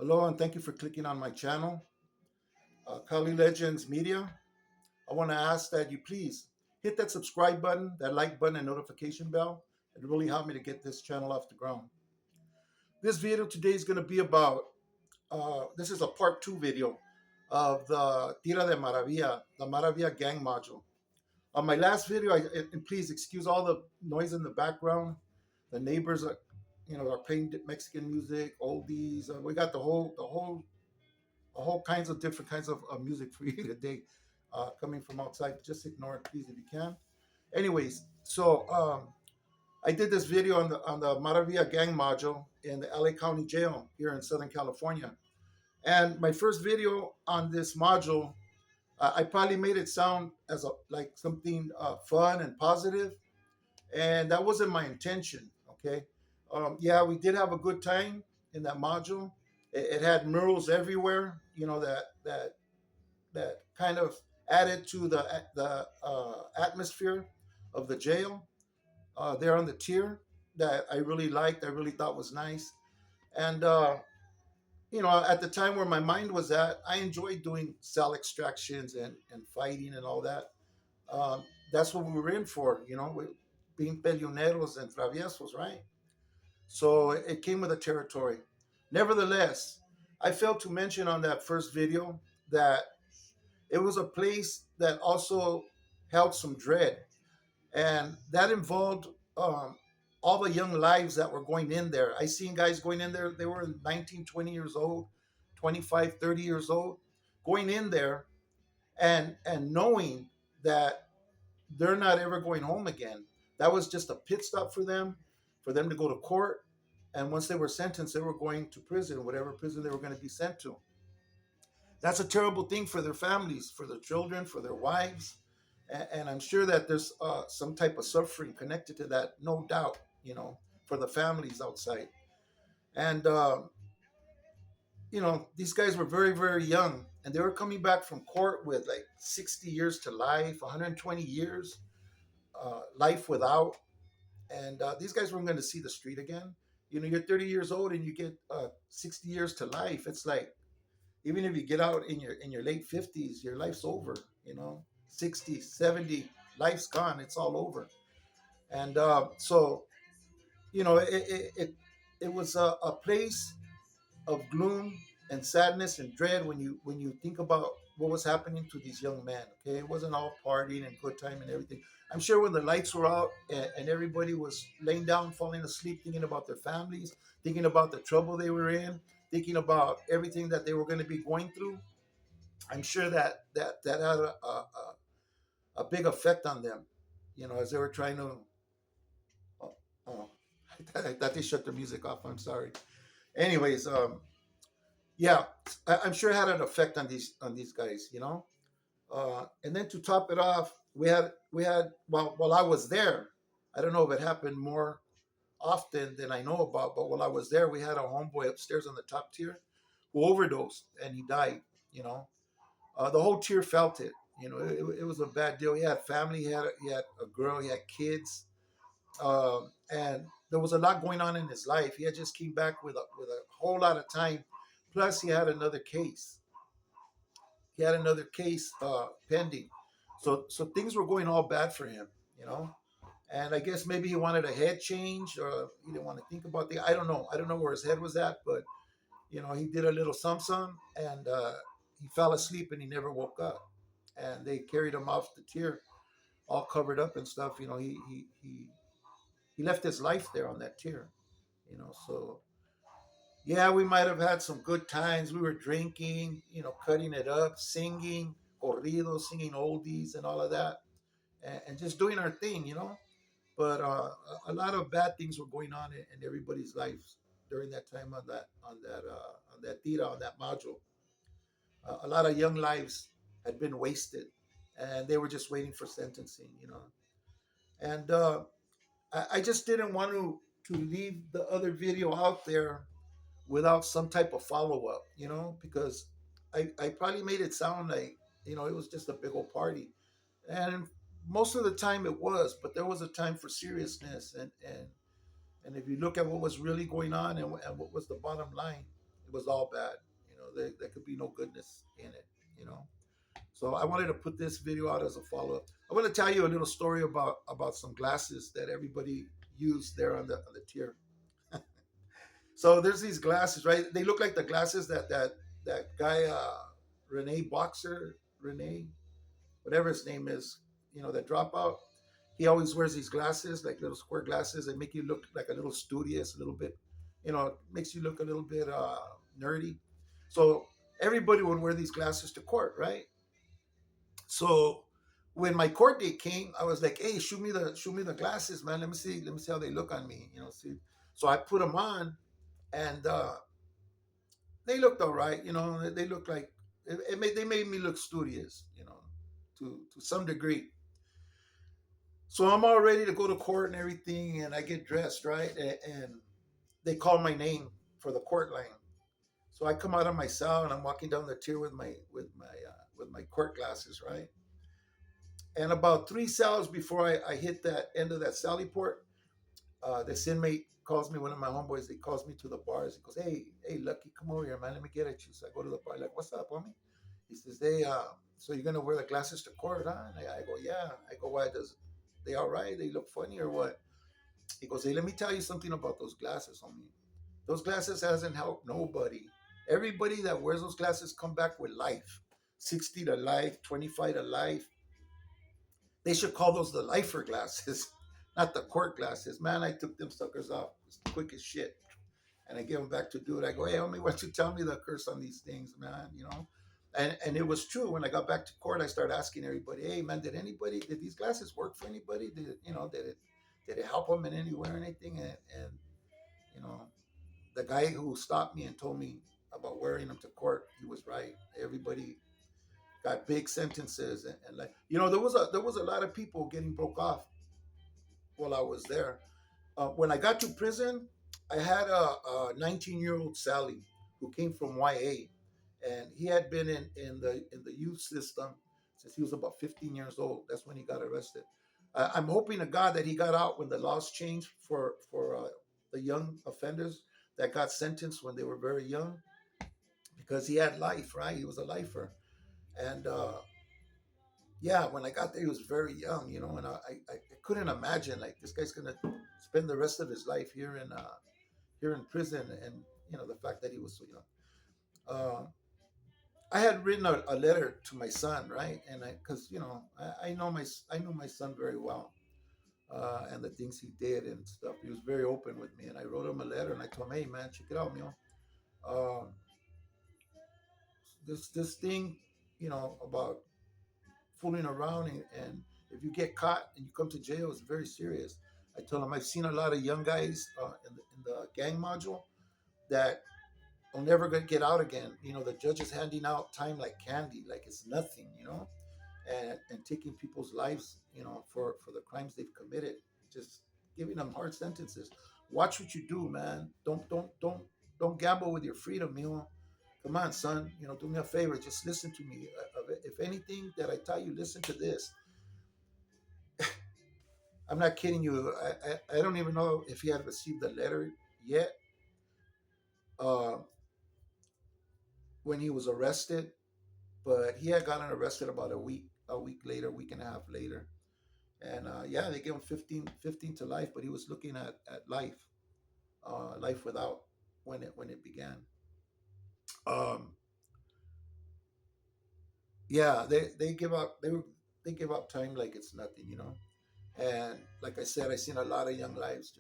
Hello, and thank you for clicking on my channel, Kali Legends Media. I want to ask that you please hit that subscribe button, that like button, and notification bell. It really helped me to get this channel off the ground. This video today is going to be about, this is a part two video of the Tira de Maravilla, the Maravilla gang module. On my last video, and please excuse all the noise in the background. The neighbors are playing Mexican music, oldies. We got a whole kinds of different kinds of music for you today, coming from outside. Just ignore it, please, if you can. Anyways, so I did this video on the Maravilla gang module in the LA County Jail here in Southern California. And my first video on this module, I probably made it sound as like something fun and positive, and that wasn't my intention. Okay, yeah, we did have a good time in that module. It had murals everywhere, that kind of added to the atmosphere of the jail there on the tier that I really liked. I really thought was nice, and at the time where my mind was at, I enjoyed doing cell extractions and fighting and all that. That's what we were in for, being peleoneros and traviesos, right? So it came with the territory. Nevertheless, I failed to mention on that first video that it was a place that also held some dread, and that involved all the young lives that were going in there. I seen guys going in there, they were 19, 20 years old, 25, 30 years old, going in there and knowing that they're not ever going home again. That was just a pit stop for them to go to court. And once they were sentenced, they were going to prison, whatever prison they were going to be sent to. That's a terrible thing for their families, for their children, for their wives. And I'm sure that there's some type of suffering connected to that, no doubt, for the families outside. And, these guys were very, very young, and they were coming back from court with like 60 years to life, 120 years, life without. And these guys weren't going to see the street again. You're 30 years old and you get 60 years to life. It's like, even if you get out in your late 50s, your life's over. 60, 70, life's gone. It's all over. And so it was a place of gloom and sadness and dread when you think about what was happening to these young men. Okay, it wasn't all partying and good time and everything. I'm sure when the lights were out and everybody was laying down, falling asleep, thinking about their families, thinking about the trouble they were in, thinking about everything that they were going to be going through. I'm sure that had a big effect on them, as they were trying to. Oh, oh, I thought they shut their music off. I'm sorry. Anyways, yeah, I'm sure it had an effect on these guys, and then to top it off, we had while I was there, I don't know if it happened more often than I know about, but while I was there, we had a homeboy upstairs on the top tier who overdosed and he died. The whole tier felt it. It was a bad deal. He had family, he had a girl, he had kids, and there was a lot going on in his life. He had just came back with a whole lot of time. Plus, he had another case. He had another case pending. So things were going all bad for him, you know. And I guess maybe he wanted a head change, or he didn't want to think about the. I don't know. I don't know where his head was at, but he did a little some, and he fell asleep and he never woke up. And they carried him off the tier, all covered up and stuff. He left his life there on that tier. So yeah, we might have had some good times. We were drinking, cutting it up, singing corridos, singing oldies, and all of that, and just doing our thing. But a lot of bad things were going on in everybody's lives during that time on that tira, on that module. A lot of young lives had been wasted, and they were just waiting for sentencing. And I just didn't want to leave the other video out there without some type of follow up, because I probably made it sound like, it was just a big old party. And most of the time it was, but there was a time for seriousness. And if you look at what was really going on and what was the bottom line, It was all bad. There could be no goodness in it. You know. So I wanted to put this video out as a follow up. I want to tell you a little story about some glasses that everybody used there on the tier. So there's these glasses, right? They look like the glasses that guy Rene Boxer, Rene, whatever his name is, that dropout. He always wears these glasses, like little square glasses. They make you look like a little studious, a little bit, makes you look a little bit nerdy. So everybody would wear these glasses to court, right? So when my court date came, I was like, "Hey, shoot me the glasses, man. Let me see how they look on me. See." So I put them on, and they looked all right. They looked like they made me look studious, to some degree. So I'm all ready to go to court and everything, and I get dressed right, and they call my name for the court line. So I come out of my cell and I'm walking down the tier with my court glasses, right? And about three cells before I hit that end of that sally port, this inmate calls me, one of my homeboys, he calls me to the bars. He goes, hey, Lucky, come over here, man. Let me get at you. So I go to the bar, like, what's up, homie? He says, hey, so you're going to wear the glasses to court, huh? And I go, yeah. I go, why? They all right? They look funny or what? He goes, hey, let me tell you something about those glasses, homie. Those glasses hasn't helped nobody. Everybody that wears those glasses come back with life. 60 to life, 25 to life. They should call those the lifer glasses, not the court glasses. Man, I took them suckers off quick as shit. And I gave them back to dude. I go, hey, homie, why don't you tell me the curse on these things, man? And it was true. When I got back to court, I started asking everybody, hey, man, did these glasses work for anybody? Did it help them in any way or anything? And you know, the guy who stopped me and told me about wearing them to court, he was right. Everybody got big sentences, and like, there was a lot of people getting broke off while I was there. When I got to prison, I had a 19-year-old Sally who came from YA, and he had been in the youth system since he was about 15 years old. That's when he got arrested. I'm hoping to God that he got out when the laws changed for the young offenders that got sentenced when they were very young, because he had life, right? He was a lifer, and yeah, when I got there, he was very young, and I couldn't imagine, like, this guy's gonna spend the rest of his life here in prison, and the fact that he was so young. I had written a letter to my son, right, and because I knew my son very well, and the things he did and stuff. He was very open with me, and I wrote him a letter, and I told him, hey, man, check it out, Mio. Um, this thing, about fooling around, and if you get caught and you come to jail, it's very serious. I told him I've seen a lot of young guys in the gang module that will never gonna get out again. The judge is handing out time like candy, like it's nothing, and taking people's lives, for the crimes they've committed, just giving them hard sentences. Watch what you do, man. Don't gamble with your freedom, Come on, son. Do me a favor. Just listen to me. If anything that I tell you, listen to this. I'm not kidding you. I don't even know if he had received the letter yet, uh, when he was arrested, but he had gotten arrested about a week later, week and a half later. And yeah, they gave him 15 to life, but he was looking at life without, when it began. Um, yeah, they give up they give up time like it's nothing. And like I said, I seen a lot of young lives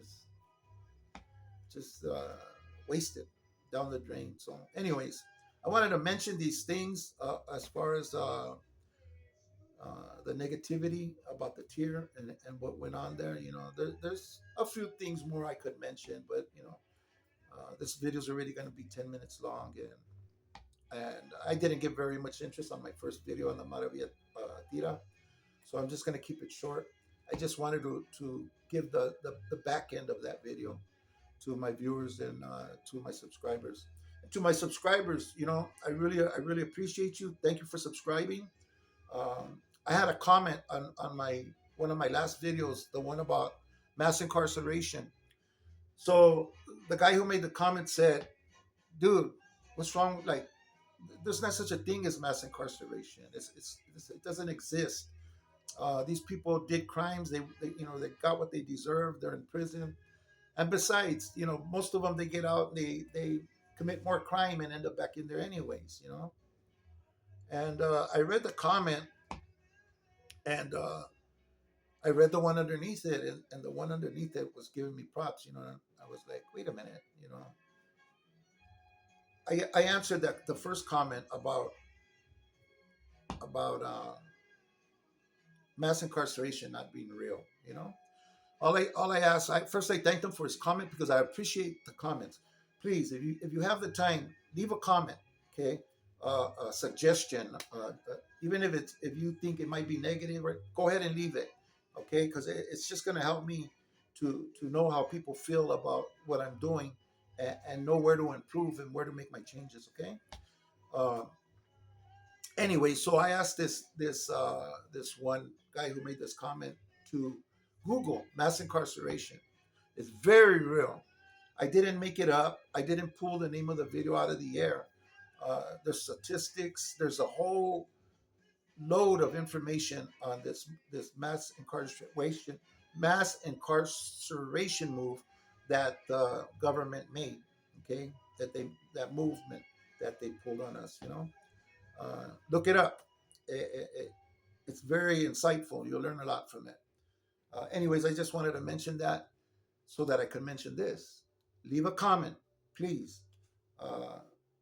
just wasted down the drain. So, anyways, I wanted to mention these things, as far as the negativity about the tier, and what went on there. There's a few things more I could mention, but this video is already going to be 10 minutes long, and I didn't get very much interest on my first video on the Maravilla tira, so I'm just going to keep it short. I just wanted to give the back end of that video to my viewers, and to my subscribers. And to my subscribers, I really appreciate you. Thank you for subscribing. I had a comment on my one of my last videos, the one about mass incarceration. So the guy who made the comment said, "Dude, What's wrong? Like, there's not such a thing as mass incarceration. It doesn't exist. These people did crimes. They got what they deserve. They're in prison. And besides, most of them, they get out and they commit more crime and end up back in there anyways. And I read the comment, and I read the one underneath it, and the one underneath it was giving me props. And I was like, wait a minute. I answered that the first comment about mass incarceration not being real. All I ask, first I thank them for his comment because I appreciate the comments. Please, if you have the time, leave a comment, okay? A suggestion, even if you think it might be negative, right, go ahead and leave it, okay? Because it's just going to help me to know how people feel about what I'm doing, and know where to improve and where to make my changes, okay? Uh, anyway, so I asked this one guy who made this comment to Google mass incarceration. It's very real. I didn't make it up. I didn't pull the name of the video out of the air. There's statistics. There's a whole load of information on this mass incarceration move that the government made. Okay, that movement that they pulled on us. Look it up. It's very insightful. You'll learn a lot from it. Anyways, I just wanted to mention that so that I could mention this. Leave a comment, please. Uh,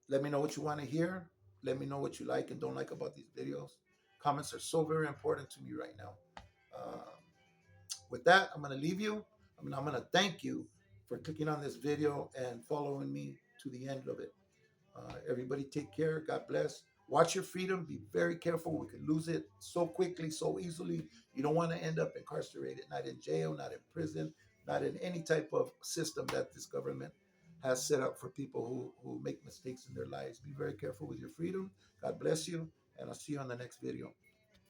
Let me know what you want to hear. Let me know what you like and don't like about these videos. Comments are so very important to me right now. Uh, with that, I'm going to leave you. I'm going to thank you for clicking on this video and following me to the end of it. Everybody take care. God bless. Watch your freedom. Be very careful. We can lose it so quickly, so easily. You don't want to end up incarcerated, not in jail, not in prison, not in any type of system that this government has set up for people who make mistakes in their lives. Be very careful with your freedom. God bless you, and I'll see you on the next video.